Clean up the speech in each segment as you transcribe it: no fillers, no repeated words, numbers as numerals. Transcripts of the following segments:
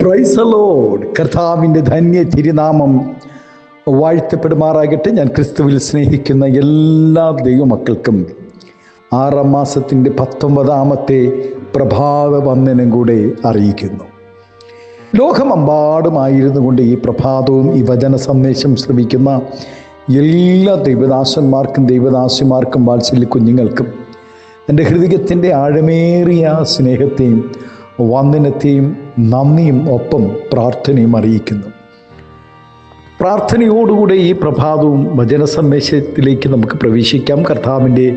Praise the Lord. കർത്താവിൻ്റെ ധന്യ തിരുനാമം വാഴ്ത്തപ്പെടുമാറാകട്ടെ. ഞാൻ ക്രിസ്തുവിൽ സ്നേഹിക്കുന്ന എല്ലാ ദൈവമക്കൾക്കും 6-ാം മാസത്തിൻ്റെ 19ാമത്തെ പ്രഭാത വന്ദനം കൂടെ അറിയിക്കുന്നു. ലോകമെമ്പാടുമായിരുന്നു കൊണ്ട് ഈ പ്രഭാതവും ഈ വചന സന്ദേശം ശ്രമിക്കുന്ന എല്ലാ ദൈവദാസന്മാർക്കും ദൈവദാസിമാർക്കും വാത്സല്യ കുഞ്ഞുങ്ങൾക്കും എൻ്റെ ഹൃദയത്തിൻ്റെ ആഴമേറിയ സ്നേഹത്തെയും വന്ദനത്തെയും നന്ദിയും ഒപ്പം പ്രാർത്ഥനയും അറിയിക്കുന്നു. പ്രാർത്ഥനയോടുകൂടെ ഈ പ്രഭാതവും വചന സന്ദേശത്തിലേക്ക് നമുക്ക് പ്രവേശിക്കാം. കർത്താവിൻ്റെ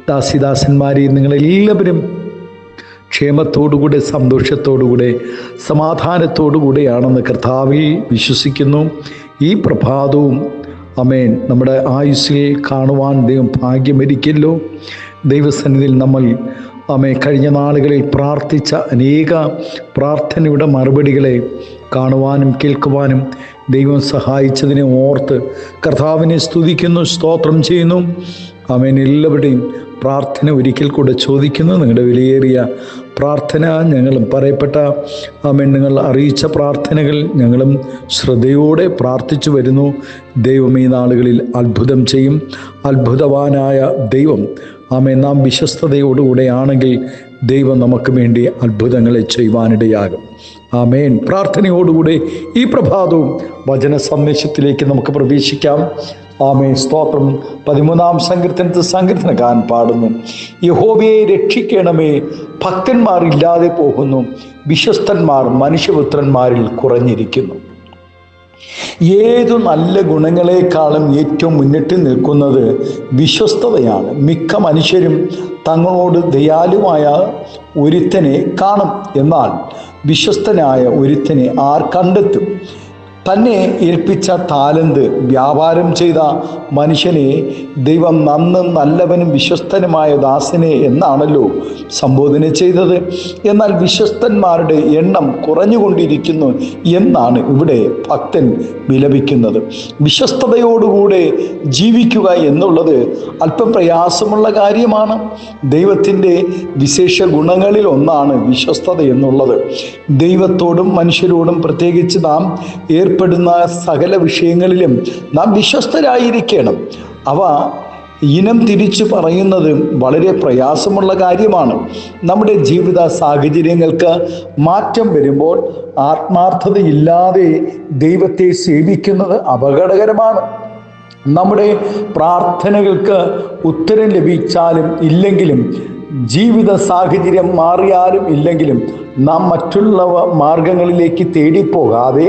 ദാസിദാസന്മാരെ നിങ്ങളെല്ലാവരും ക്ഷേമത്തോടുകൂടെ സന്തോഷത്തോടുകൂടെ സമാധാനത്തോടുകൂടെയാണെന്ന് കർത്താവിൽ വിശ്വസിക്കുന്നു. ഈ പ്രഭാതവും ആമേൻ നമ്മുടെ ആയുസ്സിൽ കാണുവാൻ ദൈവം ഭാഗ്യമൊരുക്കിയല്ലോ. ദൈവസന്നിധിയിൽ നമ്മൾ കഴിഞ്ഞ നാളുകളിൽ പ്രാർത്ഥിച്ച അനേക പ്രാർത്ഥനയുടെ മറുപടികളെ കാണുവാനും കേൾക്കുവാനും ദൈവം സഹായിച്ചതിനെ ഓർത്ത് കർത്താവിനെ സ്തുതിക്കുന്നു, സ്തോത്രം ചെയ്യുന്നു. എല്ലാവരുടെയും പ്രാർത്ഥന ഒരിക്കൽ കൂടെ ചോദിക്കുന്നു. നിങ്ങളുടെ വിലയേറിയ പ്രാർത്ഥന ഞങ്ങളും പറയപ്പെട്ട നിങ്ങൾ അറിയിച്ച പ്രാർത്ഥനകൾ ഞങ്ങളും ശ്രദ്ധയോടെ പ്രാർത്ഥിച്ചു വരുന്നു. ദൈവം ഈ നാളുകളിൽ അത്ഭുതം ചെയ്യും. അത്ഭുതവാനായ ദൈവം നാം വിശ്വസ്തയോടുകൂടെയാണെങ്കിൽ ദൈവം നമുക്ക് വേണ്ടി അത്ഭുതങ്ങളെ ചെയ്യുവാനിടയാകും. ആമേൻ. പ്രാർത്ഥനയോടുകൂടെ ഈ പ്രഭാതവും വചന സന്ദേശത്തിലേക്ക് നമുക്ക് പ്രവേശിക്കാം. ആമേൻ. സ്തോത്രം. 13-ാം സങ്കീർത്തനത്തിൽ സങ്കീർത്തനക്കാരൻ പാടുന്നു, യഹോവയെ രക്ഷിക്കണമേ, ഭക്തന്മാർ ഇല്ലാതെ പോകുന്നു, വിശ്വസ്തന്മാർ മനുഷ്യപുത്രന്മാരിൽ കുറഞ്ഞിരിക്കുന്നു. ഏതു നല്ല ഗുണങ്ങളെക്കാളും ഏറ്റവും മുന്നിട്ട് നിൽക്കുന്നത് വിശ്വസ്തതയാണ്. മിക്ക മനുഷ്യരും തങ്ങളോട് ദയാലുവായ ഒരുത്തനെ കാണും, എന്നാൽ വിശ്വസ്തനായ ഒരുത്തനെ ആർ കണ്ടെത്തും? തന്നെ ഏൽപ്പിച്ച താലന്ത് വ്യാപാരം ചെയ്ത മനുഷ്യനെ ദൈവം നന്നും നല്ലവനും വിശ്വസ്തനുമായ ദാസനെ എന്നാണല്ലോ സംബോധന ചെയ്തത്. എന്നാൽ വിശ്വസ്തന്മാരുടെ എണ്ണം കുറഞ്ഞുകൊണ്ടിരിക്കുന്നു എന്നാണ് ഇവിടെ ഭക്തൻ വിലപിക്കുന്നത്. വിശ്വസ്തയോടുകൂടെ ജീവിക്കുക എന്നുള്ളത് അല്പം പ്രയാസമുള്ള കാര്യമാണ്. ദൈവത്തിൻ്റെ വിശേഷ ഗുണങ്ങളിൽ ഒന്നാണ് വിശ്വസ്തത എന്നുള്ളത്. ദൈവത്തോടും മനുഷ്യരോടും പ്രത്യേകിച്ച് നാം ഏർപ്പെടുന്ന സകല വിഷയങ്ങളിലും നാം വിശ്വസ്തരായിരിക്കണം. അവ ഇനം തിരിച്ചു പറയുന്നത് വളരെ പ്രയാസമുള്ള കാര്യമാണ്. നമ്മുടെ ജീവിത സാഹചര്യങ്ങൾക്ക് മാറ്റം വരുമ്പോൾ ആത്മാർത്ഥതയില്ലാതെ ദൈവത്തെ സേവിക്കുന്നത് അപകടകരമാണ്. നമ്മുടെ പ്രാർത്ഥനകൾക്ക് ഉത്തരം ലഭിച്ചാലും ഇല്ലെങ്കിലും, ജീവിത സാഹചര്യം മാറിയാലും ഇല്ലെങ്കിലും, നാം മറ്റുള്ള മാർഗങ്ങളിലേക്ക് തേടിപ്പോകാതെ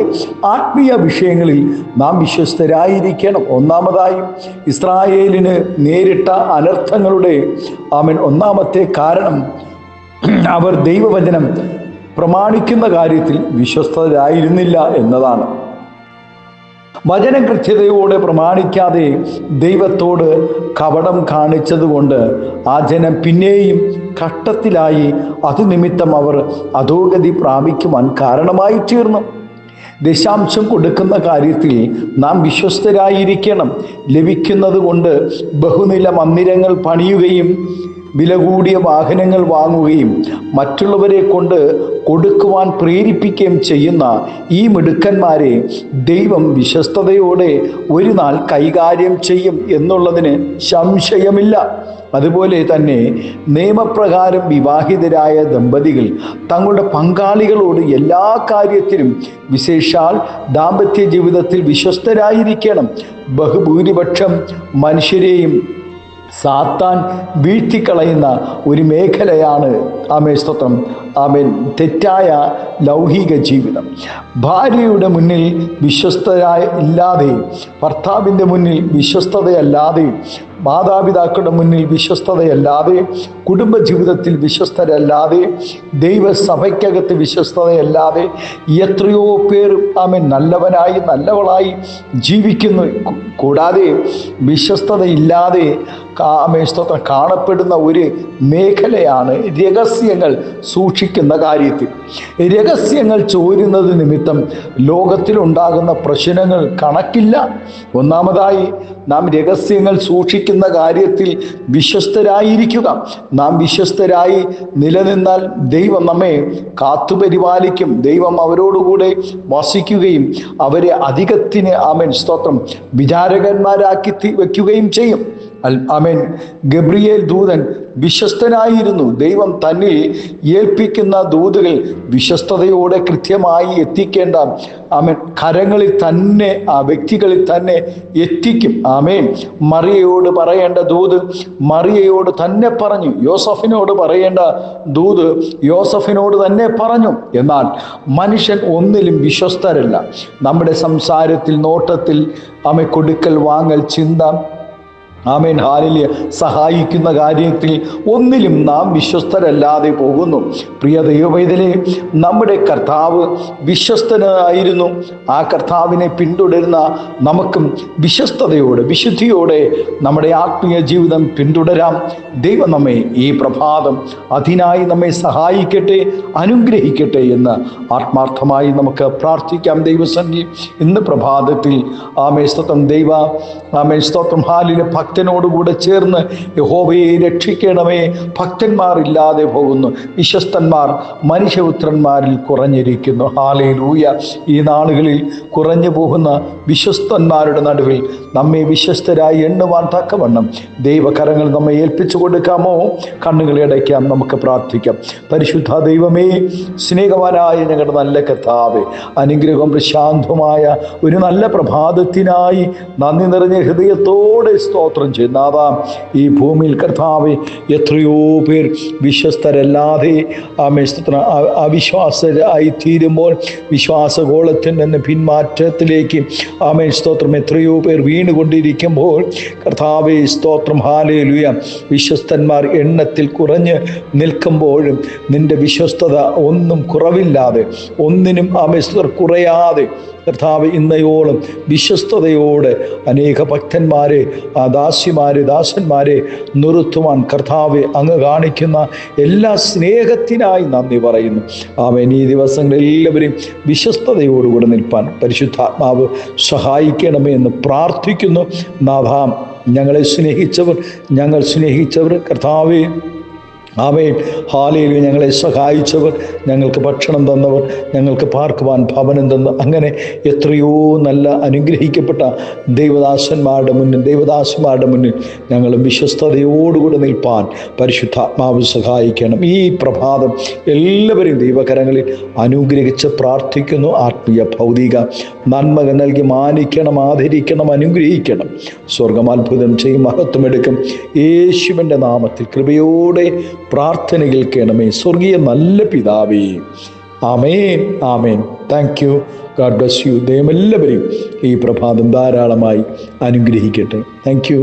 ആത്മീയ വിഷയങ്ങളിൽ നാം വിശ്വസ്തരായിരിക്കണം. ഒന്നാമതായി ഇസ്രായേലിന് നേരിട്ട അനർത്ഥങ്ങളുടെ ഒന്നാമത്തെ കാരണം അവർ ദൈവവചനം പ്രമാണിക്കുന്ന കാര്യത്തിൽ വിശ്വസ്തരായിരുന്നില്ല എന്നതാണ്. വചനം കൃത്യതയോടെ പ്രമാണിക്കാതെ ദൈവത്തോട് കപടം കാണിച്ചതുകൊണ്ട് ആ ജനം പിന്നെയും കഷ്ടത്തിലായി. അതുനിമിത്തം അവർ അധോഗതി പ്രാപിക്കുവാൻ കാരണമായി തീർന്നു. ദശാംശം കൊടുക്കുന്ന കാര്യത്തിൽ നാം വിശ്വസ്തരായിരിക്കണം. ലഭിക്കുന്നത് കൊണ്ട് ബഹുനില മന്ദിരങ്ങൾ പണിയുകയും വില കൂടിയ വാഹനങ്ങൾ വാങ്ങുകയും മറ്റുള്ളവരെ കൊണ്ട് കൊടുക്കുവാൻ പ്രേരിപ്പിക്കുകയും ചെയ്യുന്ന ഈ മിടുക്കന്മാരെ ദൈവം വിശ്വസ്തയോടെ ഒരു നാൾ കൈകാര്യം ചെയ്യും എന്നുള്ളതിന് സംശയമില്ല. അതുപോലെ തന്നെ നിയമപ്രകാരം വിവാഹിതരായ ദമ്പതികൾ തങ്ങളുടെ പങ്കാളികളോട് എല്ലാ കാര്യത്തിലും വിശേഷാൽ ദാമ്പത്യ ജീവിതത്തിൽ വിശ്വസ്തരായിരിക്കണം. ബഹുഭൂരിപക്ഷം മനുഷ്യരെയും സാത്താൻ വീഴ്ത്തിക്കളയുന്ന ഒരു മേഖലയാണ് സ്തോത്രം തെറ്റായ ലൗകിക ജീവിതം. ഭാര്യയുടെ മുന്നിൽ ഇല്ലാതെ, ഭർത്താവിൻ്റെ മുന്നിൽ വിശ്വസ്തതയല്ലാതെ, മാതാപിതാക്കളുടെ മുന്നിൽ വിശ്വസ്തതയല്ലാതെ, കുടുംബജീവിതത്തിൽ വിശ്വസ്തരല്ലാതെ, ദൈവസഭയ്ക്കകത്ത് വിശ്വസ്തതയല്ലാതെ എത്രയോ പേർ നല്ലവനായി നല്ലവളായി ജീവിക്കുന്നു. കൂടാതെ വിശ്വസ്തതയില്ലാതെ സ്തോത്രം കാണപ്പെടുന്ന ഒരു മേഖലയാണ് രഹസ്യങ്ങൾ സൂക്ഷിക്കുന്ന കാര്യത്തിൽ. രഹസ്യങ്ങൾ ചോരുന്നത് നിമിത്തം ലോകത്തിലുണ്ടാകുന്ന പ്രശ്നങ്ങൾ കണക്കില്ല. ഒന്നാമതായി നാം രഹസ്യങ്ങൾ സൂക്ഷിക്കുന്ന കാര്യത്തിൽ വിശ്വസ്തരായിരിക്കുക. നാം വിശ്വസ്തരായി നിലനിന്നാൽ ദൈവം നമ്മെ കാത്തുപരിപാലിക്കും. ദൈവം അവരോടുകൂടെ വസിക്കുകയും അവരെ അധികത്തിന് സ്തോത്രം വിചാരകന്മാരാക്കി വയ്ക്കുകയും ചെയ്യും. ആമേൻ. ഗബ്രിയേൽ ദൂതൻ വിശ്വസ്തനായിരുന്നു. ദൈവം തന്നിൽ ഏൽപ്പിക്കുന്ന ദൂതുകൾ വിശ്വസ്തയോടെ കൃത്യമായി എത്തിക്കേണ്ട കരങ്ങളിൽ തന്നെ, ആ വ്യക്തികളിൽ തന്നെ എത്തിക്കും. ആമേൻ. മറിയയോട് പറയേണ്ട ദൂത് മറിയയോട് തന്നെ പറഞ്ഞു. യോസഫിനോട് പറയേണ്ട ദൂത് യോസഫിനോട് തന്നെ പറഞ്ഞു. എന്നാൽ മനുഷ്യൻ ഒന്നിലും വിശ്വസ്തരല്ല. നമ്മുടെ സംസാരത്തിൽ, നോട്ടത്തിൽ, കൊടുക്കൽ വാങ്ങൽ, ചിന്ത, ആമേൻ, ഹാലേലൂയ, സഹായിക്കുന്ന കാര്യത്തിൽ ഒന്നിലും നാം വിശ്വസ്തരല്ലാതെ പോകുന്നു. പ്രിയ ദൈവമൈതലേ, നമ്മുടെ കർത്താവ് വിശ്വസ്തനായിരുന്നു. ആ കർത്താവിനെ പിന്തുടരുന്ന നമുക്കും വിശ്വസ്തയോടെ, വിശുദ്ധിയോടെ നമ്മുടെ ആത്മീയ ജീവിതം പിന്തുടരാം. ദൈവം നമ്മെ ഈ പ്രഭാതം അതിനായി നമ്മെ സഹായിക്കട്ടെ, അനുഗ്രഹിക്കട്ടെ എന്ന് ആത്മാർത്ഥമായി നമുക്ക് പ്രാർത്ഥിക്കാം. ദൈവസന്നിധി ഇന്ന് പ്രഭാതത്തിൽ സ്തോത്രം സ്തോത്രം ഹാലിലെ ഭക്തനോടുകൂടെ ചേർന്ന് യഹോവയെ രക്ഷിക്കണമേ. ഭക്തന്മാരില്ലാതെ പോകുന്നു, വിശ്വസ്തന്മാർ മനുഷ്യപുത്രന്മാരിൽ കുറഞ്ഞിരിക്കുന്നു. ഹല്ലേലൂയ. ഈ നാളുകളിൽ കുറഞ്ഞു പോകുന്ന വിശ്വസ്തന്മാരുടെ നടുവിൽ നമ്മെ വിശ്വസ്തരായി എണ്ണുവാൻ തക്കവണ്ണം ദൈവകരങ്ങൾ നമ്മെ ഏൽപ്പിച്ചു കൊടുക്കാമോ? കണ്ണുകളെ അടയ്ക്കാം, നമുക്ക് പ്രാർത്ഥിക്കാം. പരിശുദ്ധ ദൈവമേ, സ്നേഹവാനായ ഞങ്ങളുടെ നല്ല കർത്താവേ, അനുഗ്രഹം പ്രശാന്തമായ ഒരു നല്ല പ്രഭാതത്തിനായി നന്ദി നിറഞ്ഞ ഹൃദയത്തോടെ സ്തോത്രം ചെയ്യുന്നതാ. ഈ ഭൂമിയിൽ കർത്താവേ, എത്രയോ പേർ വിശ്വസ്തരല്ലാതെ അവിശ്വാസരായി തീരുമ്പോൾ, വിശ്വാസഗോളത്തിൽ നിന്ന് പിന്മാറ്റത്തിലേക്ക് സ്തോത്രം എത്രയോ പേർ വീണുകൊണ്ടിരിക്കുമ്പോൾ, കർത്താവേ സ്തോത്രം, ഹല്ലേലൂയ, വിശ്വസ്തന്മാർ എണ്ണത്തിൽ കുറഞ്ഞ് നിൽക്കുമ്പോഴും നിന്റെ വിശ്വസ്തത ഒന്നും കുറവില്ലാതെ, ഒന്നിനും കുറയാതെ കർത്താവ് ഇന്നയോളം വിശ്വസ്തയോടെ അനേക ഭക്തന്മാരെ, ദാസന്മാരെ നിർത്തുവാൻ കർത്താവ് അങ്ങ് കാണിക്കുന്ന എല്ലാ സ്നേഹത്തിനായി നന്ദി പറയുന്നു. ആമേൻ. ഈ ദിവസങ്ങളിൽ എല്ലാവരെയും വിശ്വസ്തയോടുകൂടെ നിൽപ്പാൻ പരിശുദ്ധാത്മാവ് സഹായിക്കണമേ എന്ന് പ്രാർത്ഥിക്കുന്നു. നാഥാം, ഞങ്ങൾ സ്നേഹിച്ചവർ കർത്താവേ, ആമേൻ, ഹാലേലൂയ, ഞങ്ങളെ സഹായിച്ചവർ, ഞങ്ങൾക്ക് ഭക്ഷണം തന്നവർ, ഞങ്ങൾക്ക് പാർക്കുവാൻ ഭവനം തന്ന, അങ്ങനെ എത്രയോ നല്ല അനുഗ്രഹിക്കപ്പെട്ട ദൈവദാസന്മാരുടെ മുന്നിൽ ഞങ്ങൾ വിശ്വസ്തയോടുകൂടി നിൽപ്പാൻ പരിശുദ്ധാത്മാവ് സഹായിക്കണം. ഈ പ്രഭാതം എല്ലാവരെയും ദൈവകരങ്ങളിൽ അനുഗ്രഹിച്ച് പ്രാർത്ഥിക്കുന്നു. ആത്മീയ ഭൗതിക നന്മകൾ നൽകി മാനിക്കണം, ആദരിക്കണം, അനുഗ്രഹിക്കണം. സ്വർഗം അത്ഭുതം ചെയ്യും, മഹത്വമെടുക്കും. യേശുവിൻ്റെ നാമത്തിൽ കൃപയോടെ പ്രാർത്ഥന കേൾക്കണമേ, സ്വർഗീയ നല്ല പിതാവേ. Amen, amen. Thank you. God bless you. ദൈവം എല്ലാവരെയും ഈ പ്രഭാതം ധാരാളമായി അനുഗ്രഹിക്കട്ടെ. Thank U.